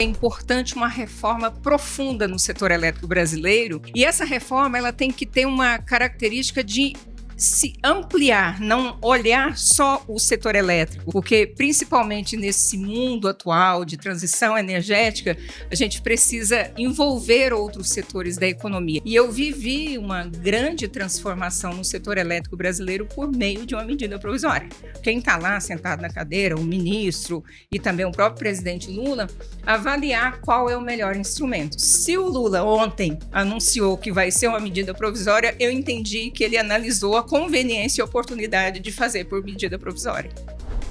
É importante uma reforma profunda no setor elétrico brasileiro, e essa reforma ela tem que ter uma característica de se ampliar, não olhar só o setor elétrico, porque principalmente nesse mundo atual de transição energética, a gente precisa envolver outros setores da economia. E eu vivi uma grande transformação no setor elétrico brasileiro por meio de uma medida provisória. Quem está lá sentado na cadeira, o ministro e também o próprio presidente Lula, avaliar qual é o melhor instrumento. Se o Lula ontem anunciou que vai ser uma medida provisória, eu entendi que ele analisou a conveniência e oportunidade de fazer por medida provisória.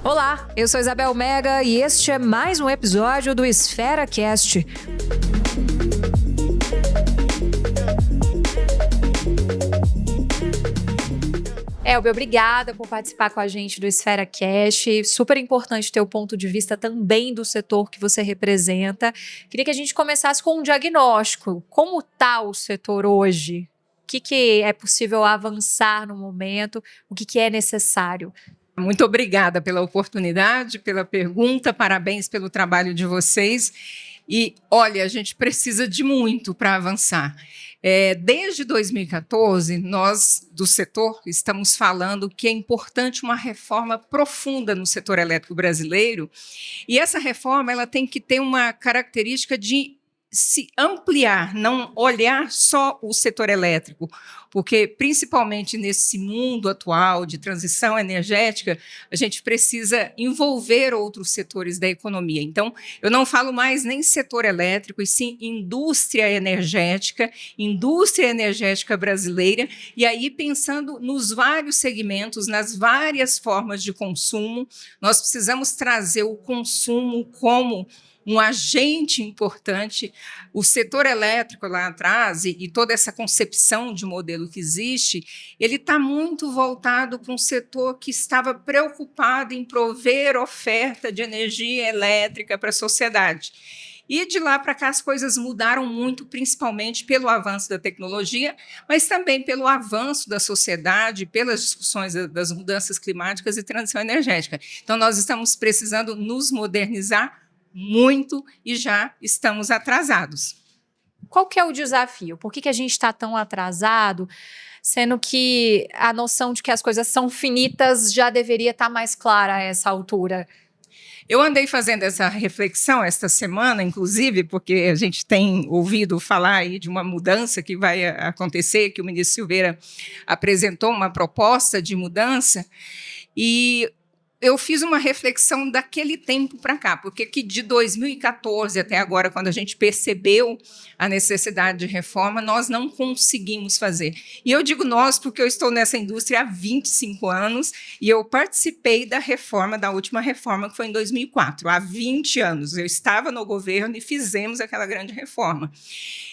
Olá, eu sou Isabel Mega e este é mais um episódio do Esfera Cast. Elber, obrigada por participar com a gente do Esfera Cast. Super importante ter o ponto de vista também do setor que você representa. Queria que a gente começasse com um diagnóstico. Como está o setor hoje? O que é possível avançar no momento? O que é necessário? Muito obrigada pela oportunidade, pela pergunta, parabéns pelo trabalho de vocês. E, olha, a gente precisa de muito para avançar. Desde 2014, nós, do setor, estamos falando que é importante uma reforma profunda no setor elétrico brasileiro, e essa reforma ela tem que ter uma característica de se ampliar, não olhar só o setor elétrico, porque principalmente nesse mundo atual de transição energética, a gente precisa envolver outros setores da economia. Então, eu não falo mais nem setor elétrico, e sim indústria energética brasileira, e aí pensando nos vários segmentos, nas várias formas de consumo, nós precisamos trazer o consumo como um agente importante. O setor elétrico lá atrás e toda essa concepção de modelo que existe, ele está muito voltado para um setor que estava preocupado em prover oferta de energia elétrica para a sociedade. E de lá para cá as coisas mudaram muito, principalmente pelo avanço da tecnologia, mas também pelo avanço da sociedade, pelas discussões das mudanças climáticas e transição energética. Então, nós estamos precisando nos modernizar muito e já estamos atrasados. Qual que é o desafio? Por que a gente está tão atrasado, sendo que a noção de que as coisas são finitas já deveria estar mais clara a essa altura? Eu andei fazendo essa reflexão esta semana, inclusive, porque a gente tem ouvido falar aí de uma mudança que vai acontecer, que o ministro Silveira apresentou uma proposta de mudança, e eu fiz uma reflexão daquele tempo para cá, porque que de 2014 até agora, quando a gente percebeu a necessidade de reforma, nós não conseguimos fazer. E eu digo nós porque eu estou nessa indústria há 25 anos e eu participei da reforma, da última reforma, que foi em 2004. Há 20 anos eu estava no governo e fizemos aquela grande reforma.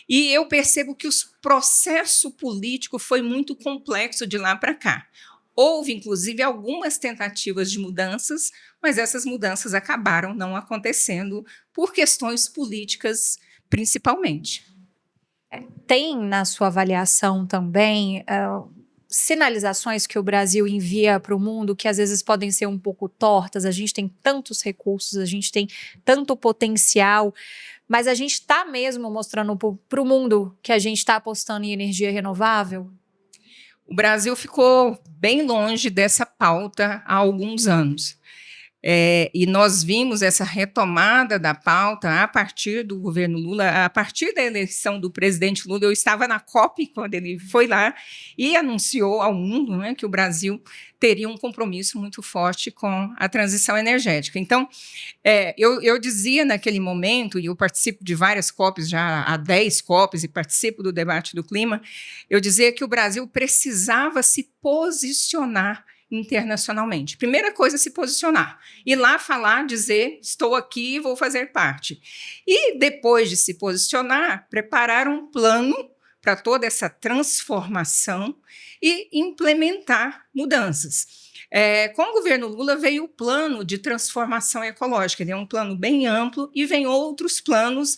E eu percebo que o processo político foi muito complexo de lá para cá. Houve, inclusive, algumas tentativas de mudanças, mas essas mudanças acabaram não acontecendo por questões políticas, principalmente. Tem, na sua avaliação também, sinalizações que o Brasil envia para o mundo que às vezes podem ser um pouco tortas? A gente tem tantos recursos, a gente tem tanto potencial, mas a gente está mesmo mostrando para o mundo que a gente está apostando em energia renovável? O Brasil ficou bem longe dessa pauta há alguns anos. E nós vimos essa retomada da pauta a partir do governo Lula, a partir da eleição do presidente Lula. Eu estava na COP quando ele foi lá e anunciou ao mundo, né, que o Brasil teria um compromisso muito forte com a transição energética. Então, eu dizia naquele momento, e eu participo de várias COPs, já há 10 COPs, e participo do debate do clima, eu dizia que o Brasil precisava se posicionar internacionalmente. Primeira coisa, se posicionar. Ir lá falar, dizer, estou aqui e vou fazer parte. E depois de se posicionar, preparar um plano para toda essa transformação e implementar mudanças. Com o governo Lula veio o plano de transformação ecológica, ele é um plano bem amplo, e vem outros planos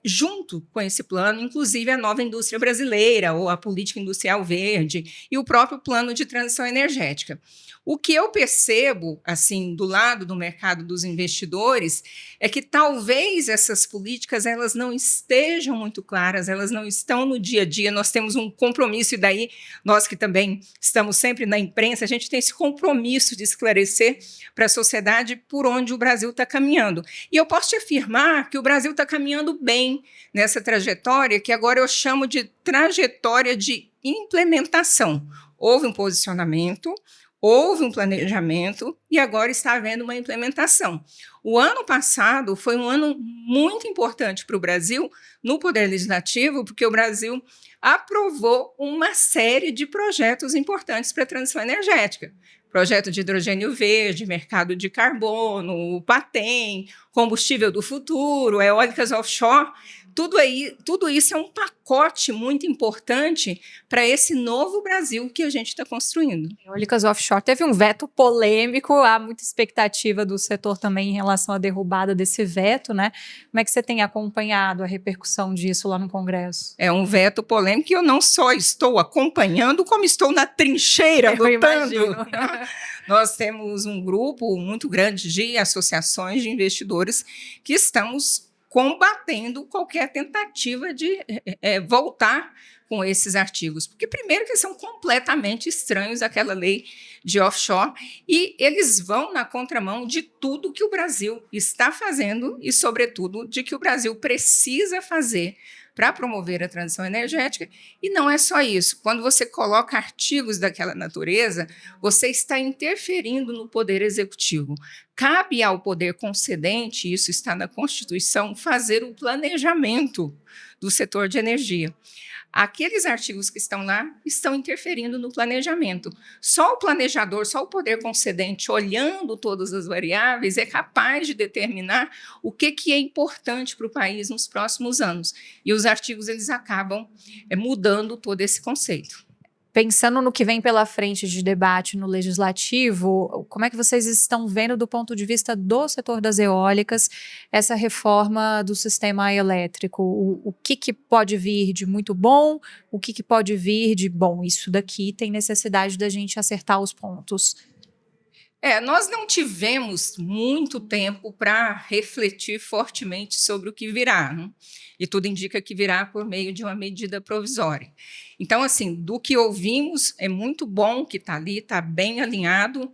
junto com esse plano, inclusive a nova indústria brasileira, ou a política industrial verde, e o próprio plano de transição energética. O que eu percebo, assim, do lado do mercado dos investidores, é que talvez essas políticas elas não estejam muito claras, elas não estão no dia a dia. Nós temos um compromisso, e daí nós que também estamos sempre na imprensa, a gente tem esse compromisso de esclarecer para a sociedade por onde o Brasil está caminhando. E eu posso te afirmar que o Brasil está caminhando bem nessa trajetória, que agora eu chamo de trajetória de implementação. Houve um posicionamento, houve um planejamento e agora está havendo uma implementação. O ano passado foi um ano muito importante para o Brasil no Poder Legislativo, porque o Brasil aprovou uma série de projetos importantes para a transição energética. Projeto de hidrogênio verde, mercado de carbono, o PATEM, combustível do futuro, eólicas offshore. Tudo isso é um pacote muito importante para esse novo Brasil que a gente está construindo. Eólicas offshore teve um veto polêmico, há muita expectativa do setor também em relação à derrubada desse veto, né? Como é que você tem acompanhado a repercussão disso lá no Congresso? É um veto polêmico que eu não só estou acompanhando, como estou na trincheira lutando. Nós temos um grupo muito grande de associações de investidores que estamos combatendo qualquer tentativa de voltar com esses artigos. Porque, primeiro, que eles são completamente estranhos àquela lei de offshore e eles vão na contramão de tudo que o Brasil está fazendo e, sobretudo, de que o Brasil precisa fazer para promover a transição energética. E não é só isso. Quando você coloca artigos daquela natureza, você está interferindo no poder executivo. Cabe ao poder concedente, isso está na Constituição, fazer o planejamento do setor de energia. Aqueles artigos que estão lá estão interferindo no planejamento. Só o planejador, só o poder concedente, olhando todas as variáveis, é capaz de determinar o que é importante para o país nos próximos anos. E os artigos eles acabam mudando todo esse conceito. Pensando no que vem pela frente de debate no Legislativo, como é que vocês estão vendo do ponto de vista do setor das eólicas essa reforma do sistema elétrico? O que pode vir de muito bom? O que pode vir de bom? Isso daqui tem necessidade da gente acertar os pontos. Nós não tivemos muito tempo para refletir fortemente sobre o que virá, né? E tudo indica que virá por meio de uma medida provisória. Então, assim, do que ouvimos, é muito bom que está ali, está bem alinhado.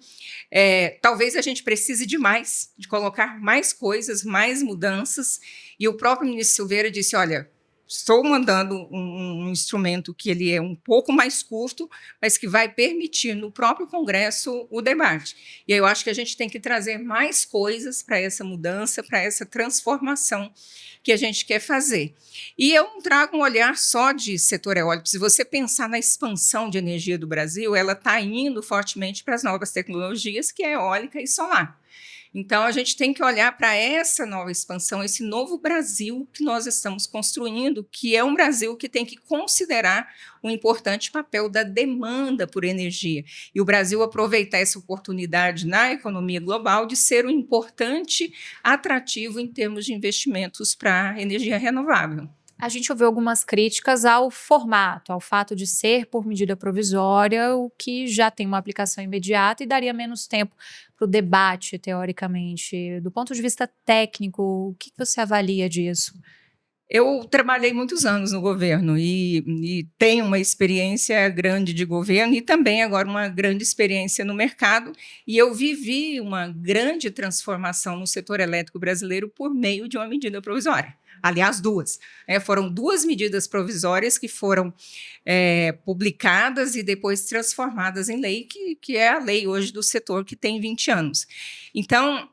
Talvez a gente precise de mais, de colocar mais coisas, mais mudanças. E o próprio ministro Silveira disse, olha, estou mandando um instrumento que ele é um pouco mais curto, mas que vai permitir no próprio Congresso o debate. E eu acho que a gente tem que trazer mais coisas para essa mudança, para essa transformação que a gente quer fazer. E eu não trago um olhar só de setor eólico. Se você pensar na expansão de energia do Brasil, ela está indo fortemente para as novas tecnologias, que é eólica e solar. Então, a gente tem que olhar para essa nova expansão, esse novo Brasil que nós estamos construindo, que é um Brasil que tem que considerar o importante papel da demanda por energia. E o Brasil aproveitar essa oportunidade na economia global de ser um importante atrativo em termos de investimentos para a energia renovável. A gente ouviu algumas críticas ao formato, ao fato de ser por medida provisória, o que já tem uma aplicação imediata e daria menos tempo para o debate, teoricamente. Do ponto de vista técnico, o que você avalia disso? Eu trabalhei muitos anos no governo e tenho uma experiência grande de governo e também agora uma grande experiência no mercado. E eu vivi uma grande transformação no setor elétrico brasileiro por meio de uma medida provisória. Aliás, duas. Foram duas medidas provisórias que foram publicadas e depois transformadas em lei, que é a lei hoje do setor, que tem 20 anos. Então,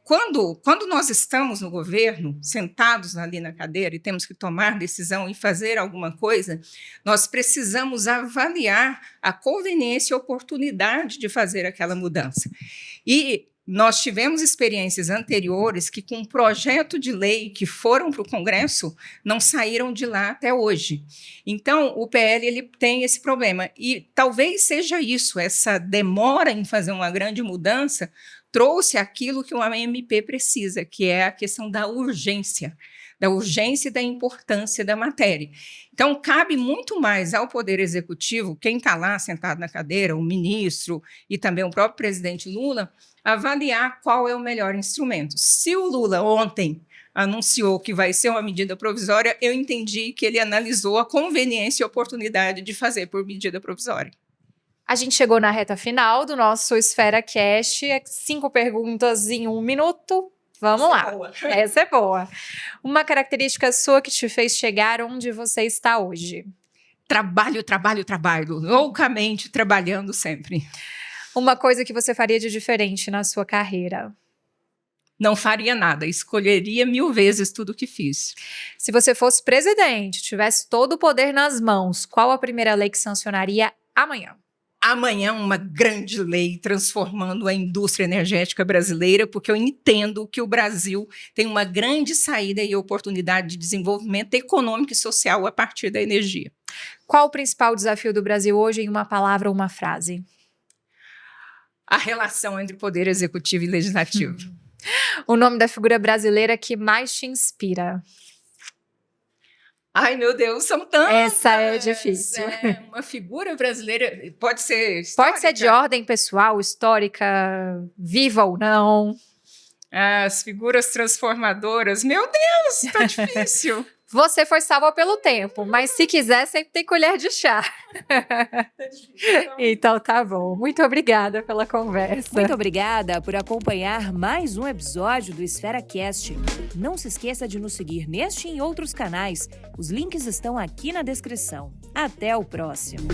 quando nós estamos no governo, sentados ali na cadeira e temos que tomar decisão e fazer alguma coisa, nós precisamos avaliar a conveniência e oportunidade de fazer aquela mudança. E nós tivemos experiências anteriores que, com um projeto de lei que foram para o Congresso, não saíram de lá até hoje. Então, o PL ele tem esse problema. E talvez seja isso, essa demora em fazer uma grande mudança, trouxe aquilo que uma MP precisa, que é a questão da urgência e da importância da matéria. Então, cabe muito mais ao Poder Executivo, quem está lá sentado na cadeira, o ministro e também o próprio presidente Lula, avaliar qual é o melhor instrumento. Se o Lula ontem anunciou que vai ser uma medida provisória, eu entendi que ele analisou a conveniência e oportunidade de fazer por medida provisória. A gente chegou na reta final do nosso Esfera Cast. 5 perguntas em 1 minuto. Vamos lá. Essa é boa. Uma característica sua que te fez chegar onde você está hoje? Trabalho, loucamente trabalhando sempre. Uma coisa que você faria de diferente na sua carreira? Não faria nada, escolheria 1000 vezes tudo que fiz. Se você fosse presidente, tivesse todo o poder nas mãos, qual a primeira lei que sancionaria amanhã? Amanhã, uma grande lei transformando a indústria energética brasileira, porque eu entendo que o Brasil tem uma grande saída e oportunidade de desenvolvimento econômico e social a partir da energia. Qual o principal desafio do Brasil hoje em uma palavra ou uma frase? A relação entre poder executivo e legislativo. O nome da figura brasileira que mais te inspira? Ai, meu Deus, são tantas. Essa é difícil. Uma figura brasileira, pode ser histórica. Pode ser de ordem pessoal, histórica, viva ou não. As figuras transformadoras, meu Deus, tá difícil. Você foi salva pelo tempo, mas se quiser, sempre tem colher de chá. Então tá bom. Muito obrigada pela conversa. Muito obrigada por acompanhar mais um episódio do Esfera Cast. Não se esqueça de nos seguir neste e em outros canais. Os links estão aqui na descrição. Até o próximo.